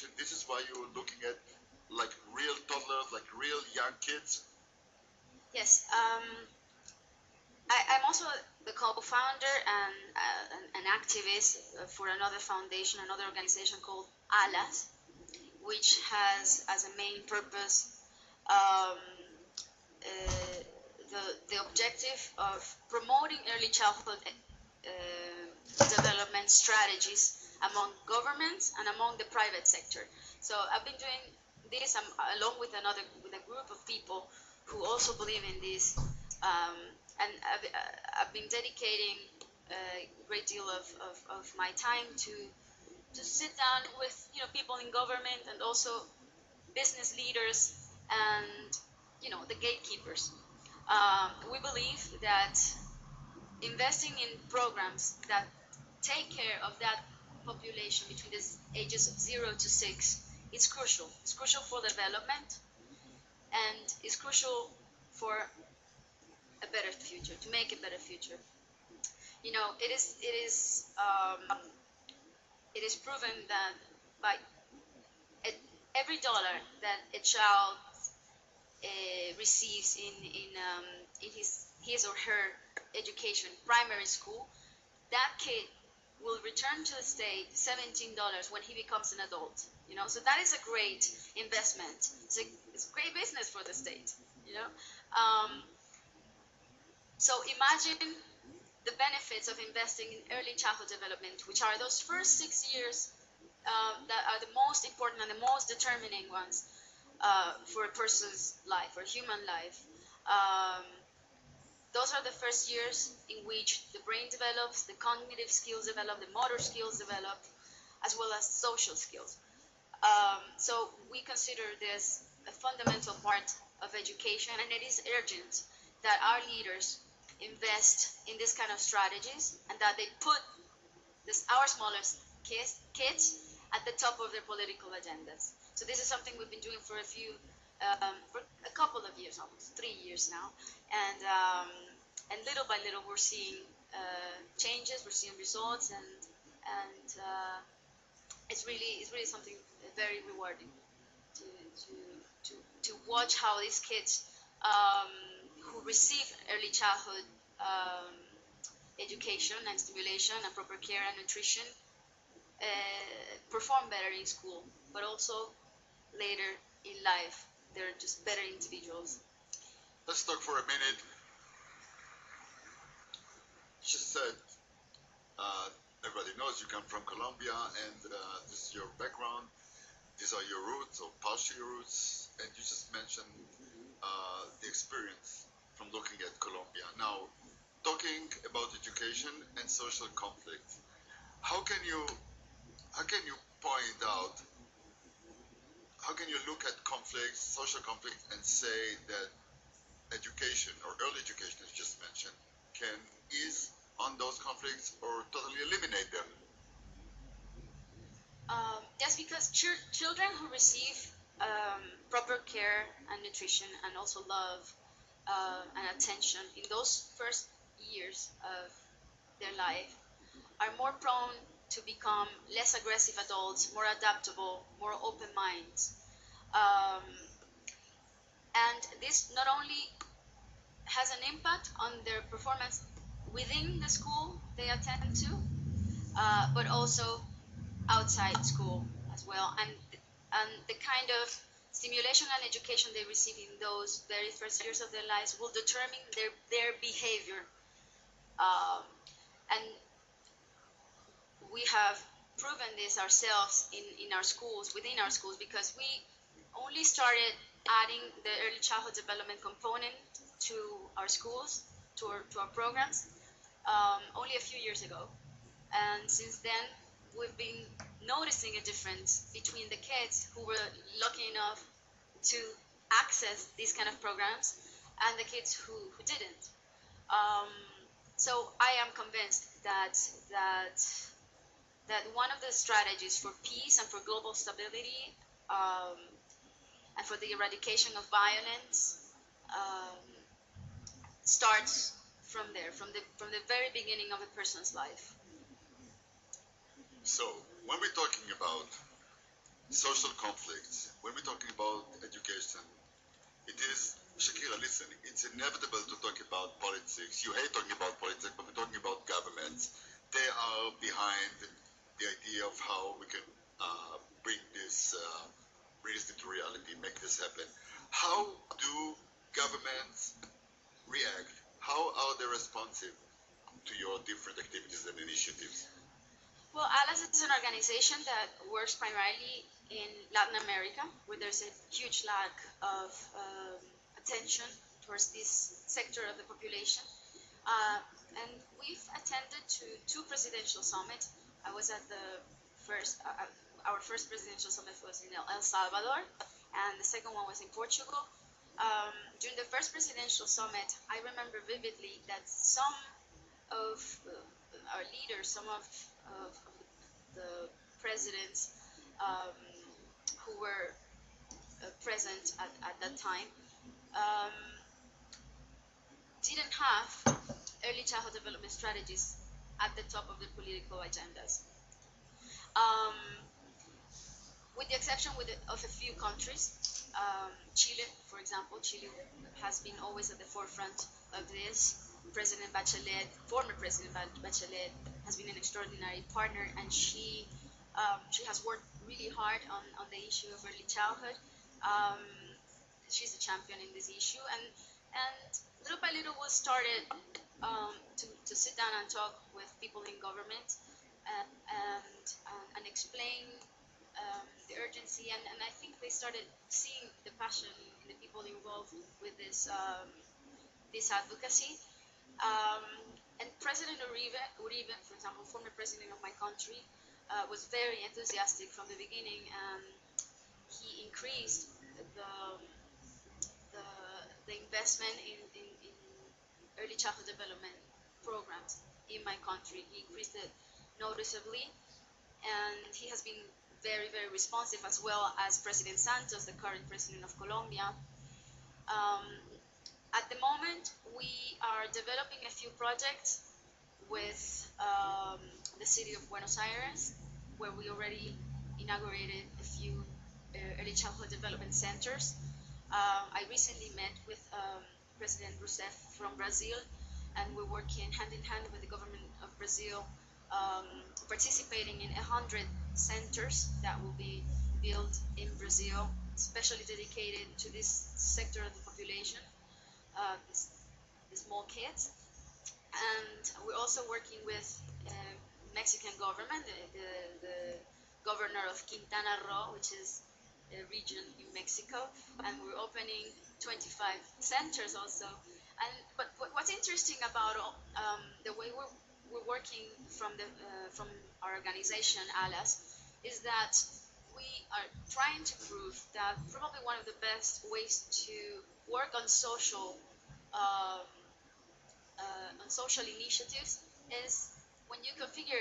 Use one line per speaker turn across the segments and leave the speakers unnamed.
education, this is why you're looking at like real toddlers, like real young kids?
Yes. I'm also the co-founder and an activist for another foundation, another organization called ALAS, which has as a main purpose um, the objective of promoting early childhood development strategies among governments and among the private sector. So I've been doing this along with a group of people who also believe in this, and I've been dedicating a great deal of my time to sit down with people in government and also business leaders and the gatekeepers. We believe that investing in programs that take care of that population between the ages of 0 to 6 is crucial. It's crucial for development, and it's crucial for a better future, to make a better future. It is proven that by every dollar that a child receives in his or her education, primary school, that kid will return to the state $17 when he becomes an adult. So that is a great investment. It's great business for the state. So imagine the benefits of investing in early childhood development, which are those first 6 years that are the most important and the most determining ones for a person's life, for human life. Those are the first years in which the brain develops, the cognitive skills develop, the motor skills develop, as well as social skills. So we consider this a fundamental part of education, and it is urgent that our leaders invest in this kind of strategies and that they put our smallest kids at the top of their political agendas. So this is something we've been doing for a couple of years, almost 3 years now, and little by little we're seeing changes, we're seeing results, and it's really something very rewarding to watch how these kids who receive early childhood education and stimulation and proper care and nutrition perform better in school, but also later in life they're just better individuals.
Let's talk for a minute. You just said everybody knows you come from Colombia, and this is your background. These are your roots, or partial roots, and you just mentioned the experience from looking at Colombia. Now, talking about education and social conflict, how can you point out, how can you look at conflicts, social conflicts, and say that education, or early education as you just mentioned, can ease on those conflicts or totally eliminate them?
Yes, because children who receive proper care and nutrition and also love and attention in those first years of their life are more prone to become less aggressive adults, more adaptable, more open minds. And this not only has an impact on their performance within the school they attend to, but also outside school as well. And the kind of stimulation and education they receive in those very first years of their lives will determine their behavior. And we have proven this ourselves in our schools, within our schools, because we only started adding the early childhood development component to our schools, to our programs, only a few years ago. And since then, we've been noticing a difference between the kids who were lucky enough to access these kind of programs and the kids who didn't. So I am convinced that one of the strategies for peace and for global stability and for the eradication of violence starts from there, from the very beginning of a person's life.
So when we're talking about social conflicts. When we're talking about education, it is, Shakira, listen, it's inevitable to talk about politics. You hate talking about politics, but we're talking about governments. They are behind the idea of how we can bring this into reality, make this happen. How do governments react? How are they responsive to your different activities and initiatives?
Well, ALAS is an organization that works primarily in Latin America, where there's a huge lack of attention towards this sector of the population. And we've attended to 2 presidential summits. I was at the first, our first presidential summit was in El Salvador, and the second one was in Portugal. During the first presidential summit, I remember vividly that some of our leaders, some of the presidents who were present at that time um, didn't have early childhood development strategies at the top of their political agendas. With the exception of a few countries, Chile, for example, Chile has been always at the forefront of this. President Bachelet, former President Bachelet, has been an extraordinary partner, and she has worked really hard on the issue of early childhood. She's a champion in this issue, and little by little we started to sit down and talk with people in government and explain the urgency, and I think they started seeing the passion in the people involved with this advocacy. And President Uribe, for example, former president of my country, was very enthusiastic from the beginning, and he increased the investment in early childhood development programs in my country. He increased it noticeably, and he has been very, very responsive, as well as President Santos, the current president of Colombia. At the moment, we are developing a few projects with the city of Buenos Aires, where we already inaugurated a few early childhood development centers. I recently met with President Rousseff from Brazil, and we're working hand in hand with the government of Brazil, participating in 100 centers that will be built in Brazil, especially dedicated to this sector of the population, the small kids. And we're also working with Mexican government, the governor of Quintana Roo, which is a region in Mexico, and we're opening 25 centers also. But what's interesting about the way we're working from our organization ALAS is that we are trying to prove that probably one of the best ways to work on social initiatives is when you configure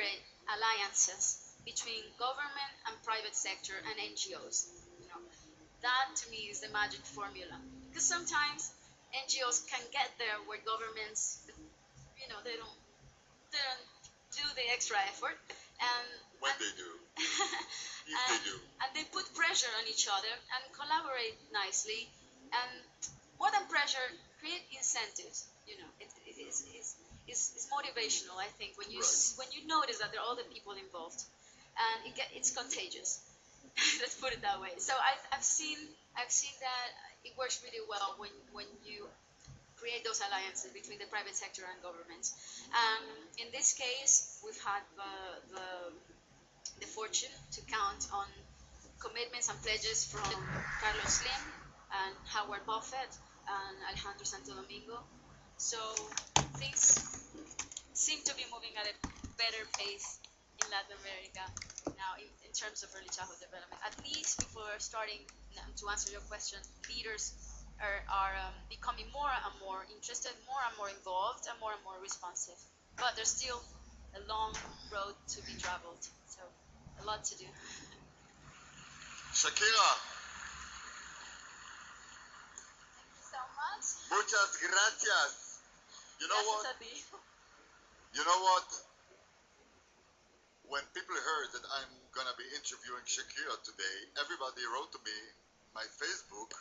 alliances between government and private sector and NGOs. That to me is the magic formula, because sometimes NGOs can get there where governments, they don't do the extra effort, and
When they do, if
and,
they do.
and they put pressure on each other and collaborate nicely, and more than pressure, create incentives. It's motivational. I think when you
Right.
when you notice that there are other people involved, and it's contagious. Let's put it that way. So I've seen that it works really well when you create those alliances between the private sector and governments. In this case, we've had the fortune to count on commitments and pledges from Carlos Slim and Howard Buffett and Alejandro Santo Domingo. So things seem to be moving at a better pace in Latin America now in terms of early childhood development. At least before starting to answer your question, leaders are becoming more and more interested, more and more involved, and more responsive. But there's still a long road to be traveled, so a lot to do.
Shakira,
So much.
muchas gracias. You know what?
Gracias a ti.
You know what? When people heard that I'm gonna be interviewing Shakira today, everybody wrote to me, my Facebook.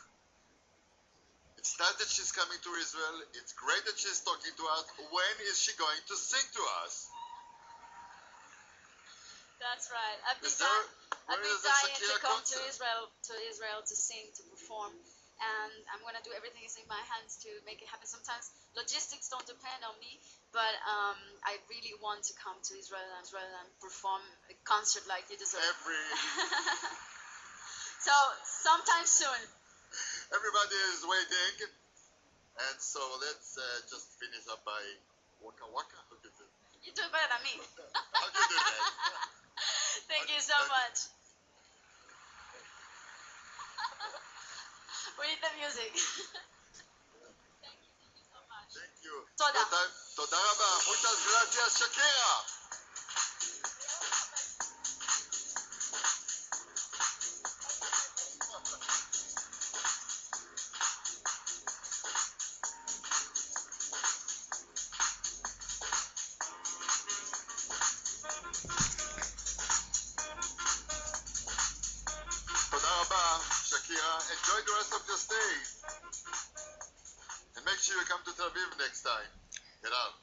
It's not that she's coming to Israel. It's great that she's talking to us. When is she going to sing to us?
That's right. I've been
Is there, where is the
dying to
Shakira
come
concert?
to Israel to sing, to perform, and I'm gonna do everything is in my hands to make it happen. Sometimes logistics don't depend on me, but I really want to come to Israel and perform a concert like you deserve. So sometime soon.
Everybody is waiting, and so let's just finish up by waka waka. How do you do?
You do it better than me.
How do you do that?
Thank you so much. We need the music. Thank you so much.
Thank you.
תודה.
תודה רבה. Muchas gracias, Shakira. תודה רבה, Shakira. Enjoy the rest of your stay. And make sure you come to Tel Aviv next time. Get out.